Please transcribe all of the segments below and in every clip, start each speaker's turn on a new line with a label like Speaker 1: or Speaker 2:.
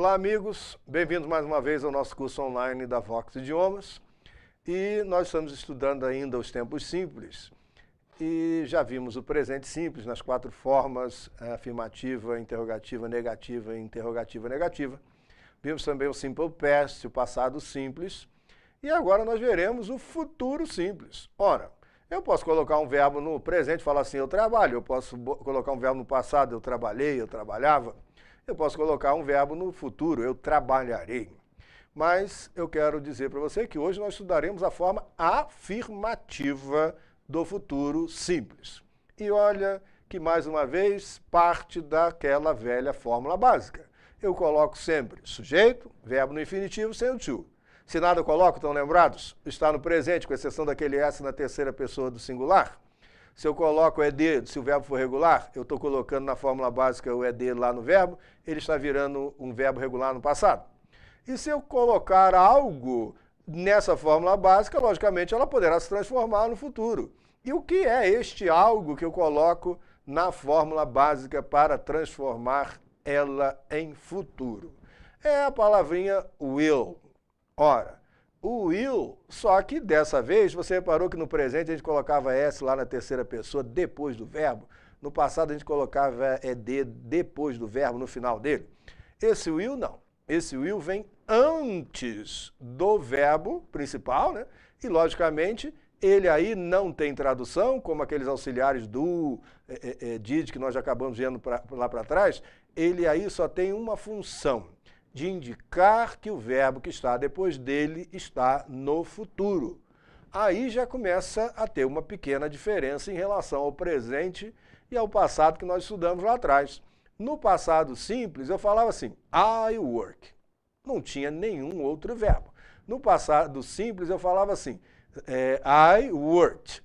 Speaker 1: Olá, amigos. Bem-vindos mais uma vez ao nosso curso online da Vox Idiomas. E nós estamos estudando ainda os tempos simples. E já vimos o presente simples nas 4 formas: afirmativa, interrogativa, negativa e interrogativa negativa. Vimos também o simple past, o passado simples. E agora nós veremos o futuro simples. Ora, eu posso colocar um verbo no presente e falar assim, eu trabalho. Eu posso colocar um verbo no passado, eu trabalhei, eu trabalhava. Eu posso colocar um verbo no futuro, eu trabalharei. Mas eu quero dizer para você que hoje nós estudaremos a forma afirmativa do futuro simples. E olha que, mais uma vez, parte daquela velha fórmula básica. Eu coloco sempre sujeito, verbo no infinitivo sem o to. Se nada eu coloco, estão lembrados? Está no presente, com exceção daquele S na terceira pessoa do singular. Se eu coloco o ED, se o verbo for regular, eu estou colocando na fórmula básica o ED lá no verbo, ele está virando um verbo regular no passado. E se eu colocar algo nessa fórmula básica, logicamente ela poderá se transformar no futuro. E o que é este algo que eu coloco na fórmula básica para transformar ela em futuro? É a palavrinha will. Ora, o will, só que dessa vez, você reparou que no presente a gente colocava S lá na terceira pessoa depois do verbo? No passado a gente colocava ED depois do verbo, no final dele. Esse will não. Esse will vem antes do verbo principal, né? E, logicamente, ele aí não tem tradução, como aqueles auxiliares do, did, que nós já acabamos vendo lá para trás. Ele aí só tem uma função, de indicar que o verbo que está depois dele está no futuro. Aí já começa a ter uma pequena diferença em relação ao presente e ao passado que nós estudamos lá atrás. No passado simples, eu falava assim, I work. Não tinha nenhum outro verbo. No passado simples, eu falava assim, I worked.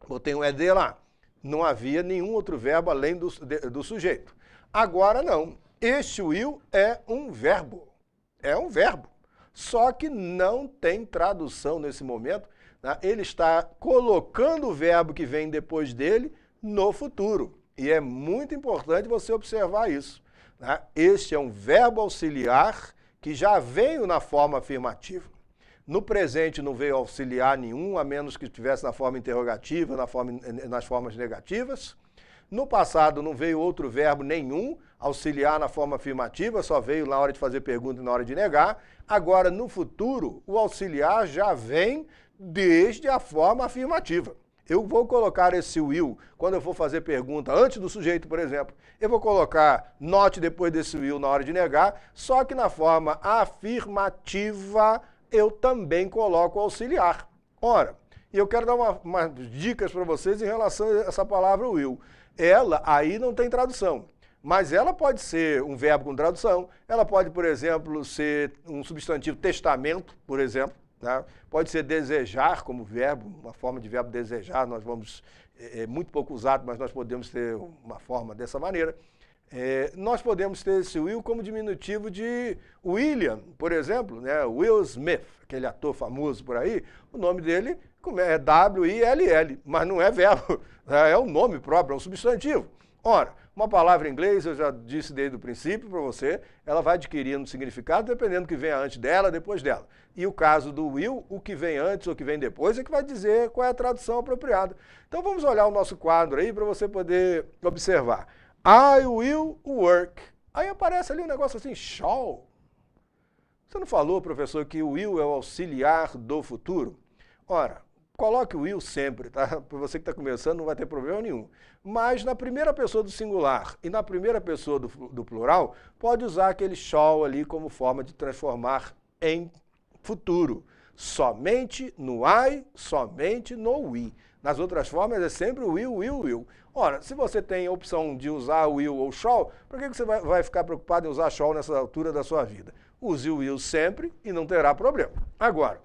Speaker 1: Botei um ED lá. Não havia nenhum outro verbo além do sujeito. Agora não. Este will é um verbo. É um verbo. Só que não tem tradução nesse momento, né? Ele está colocando o verbo que vem depois dele no futuro. E é muito importante você observar isso, né? Este é um verbo auxiliar que já veio na forma afirmativa. No presente não veio auxiliar nenhum, a menos que estivesse na forma interrogativa, nas formas negativas. No passado não veio outro verbo nenhum auxiliar na forma afirmativa, só veio na hora de fazer pergunta e na hora de negar. Agora, no futuro, o auxiliar já vem desde a forma afirmativa. Eu vou colocar esse will quando eu for fazer pergunta antes do sujeito, por exemplo. Eu vou colocar not depois desse will na hora de negar, só que na forma afirmativa eu também coloco o auxiliar. Ora, e eu quero dar umas dicas para vocês em relação a essa palavra will. Ela aí não tem tradução, mas ela pode ser um verbo com tradução, ela pode, por exemplo, ser um substantivo testamento, por exemplo, né? Pode ser desejar como verbo, uma forma de verbo desejar, nós vamos, é muito pouco usado, mas nós podemos ter uma forma dessa maneira. Nós podemos ter esse will como diminutivo de William, por exemplo, né? Will Smith, aquele ator famoso por aí, o nome dele é W-I-L-L, mas não é verbo, é um nome próprio, é um substantivo. Ora, uma palavra em inglês, eu já disse desde o princípio para você, ela vai adquirindo significado dependendo do que vem antes dela, depois dela. E o caso do will, o que vem antes ou o que vem depois, é que vai dizer qual é a tradução apropriada. Então vamos olhar o nosso quadro aí para você poder observar. I will work. Aí aparece ali um negócio assim, shall. Você não falou, professor, que o will é o auxiliar do futuro? Ora, coloque o will sempre, tá? Para você que está começando não vai ter problema nenhum. Mas na primeira pessoa do singular e na primeira pessoa do plural, pode usar aquele shall ali como forma de transformar em futuro. Somente no I, somente no we. Nas outras formas é sempre o will, will, will. Ora, se você tem a opção de usar will ou shall, por que você vai ficar preocupado em usar shall nessa altura da sua vida? Use o will sempre e não terá problema. Agora,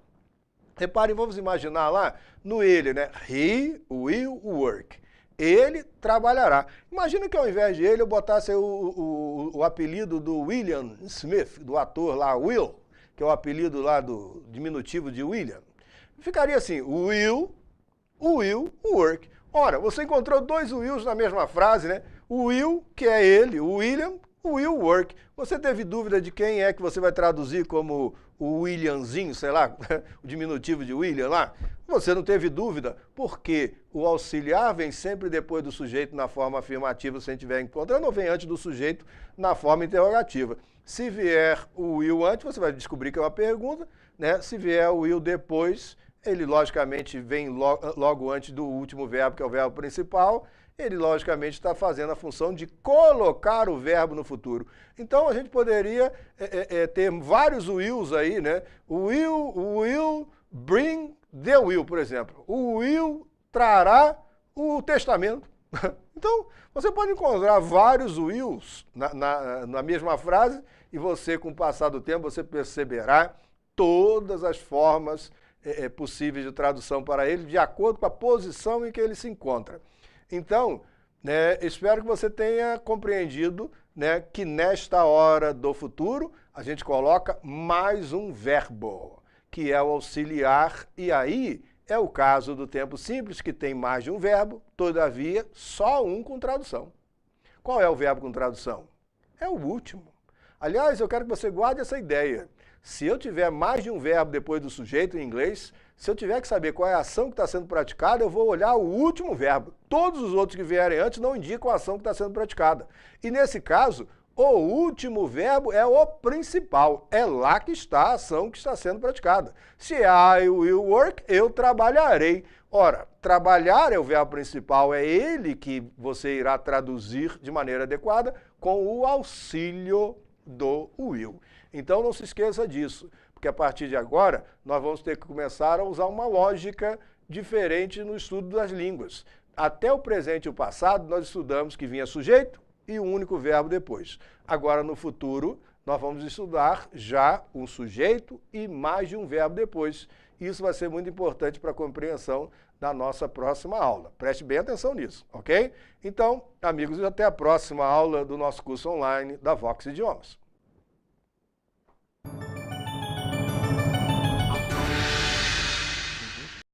Speaker 1: reparem, vamos imaginar lá no ele, né? He will work. Ele trabalhará. Imagina que ao invés de ele eu botasse o apelido do William Smith, do ator lá, Will, que é o apelido lá do diminutivo de William. Ficaria assim, will work. Ora, você encontrou 2 wills na mesma frase, né? O will, que é ele, o William, will work. Você teve dúvida de quem é que você vai traduzir como o Williamzinho, sei lá, o diminutivo de William lá? Você não teve dúvida, porque o auxiliar vem sempre depois do sujeito na forma afirmativa, se a gente estiver encontrando, ou vem antes do sujeito na forma interrogativa. Se vier o will antes, você vai descobrir que é uma pergunta, né? Se vier o will depois, ele logicamente vem logo antes do último verbo, que é o verbo principal. Ele, logicamente, está fazendo a função de colocar o verbo no futuro. Então, a gente poderia ter vários wills aí, né? O will bring the will, por exemplo. O will trará o testamento. Então, você pode encontrar vários wills na mesma frase e você, com o passar do tempo, você perceberá todas as formas possíveis de tradução para ele, de acordo com a posição em que ele se encontra. Então, né, espero que você tenha compreendido, né, que nesta hora do futuro a gente coloca mais um verbo, que é o auxiliar, e aí é o caso do tempo simples, que tem mais de um verbo, todavia só um com tradução. Qual é o verbo com tradução? É o último. Aliás, eu quero que você guarde essa ideia. Se eu tiver mais de um verbo depois do sujeito em inglês, se eu tiver que saber qual é a ação que está sendo praticada, eu vou olhar o último verbo. Todos os outros que vierem antes não indicam a ação que está sendo praticada. E nesse caso, o último verbo é o principal. É lá que está a ação que está sendo praticada. Se I will work, eu trabalharei. Ora, trabalhar é o verbo principal, é ele que você irá traduzir de maneira adequada com o auxílio do will. Então não se esqueça disso, porque a partir de agora nós vamos ter que começar a usar uma lógica diferente no estudo das línguas. Até o presente e o passado nós estudamos que vinha sujeito e um único verbo depois. Agora no futuro nós vamos estudar já um sujeito e mais de um verbo depois. Isso vai ser muito importante para a compreensão da nossa próxima aula. Preste bem atenção nisso, ok? Então, amigos, até a próxima aula do nosso curso online da Vox Idiomas.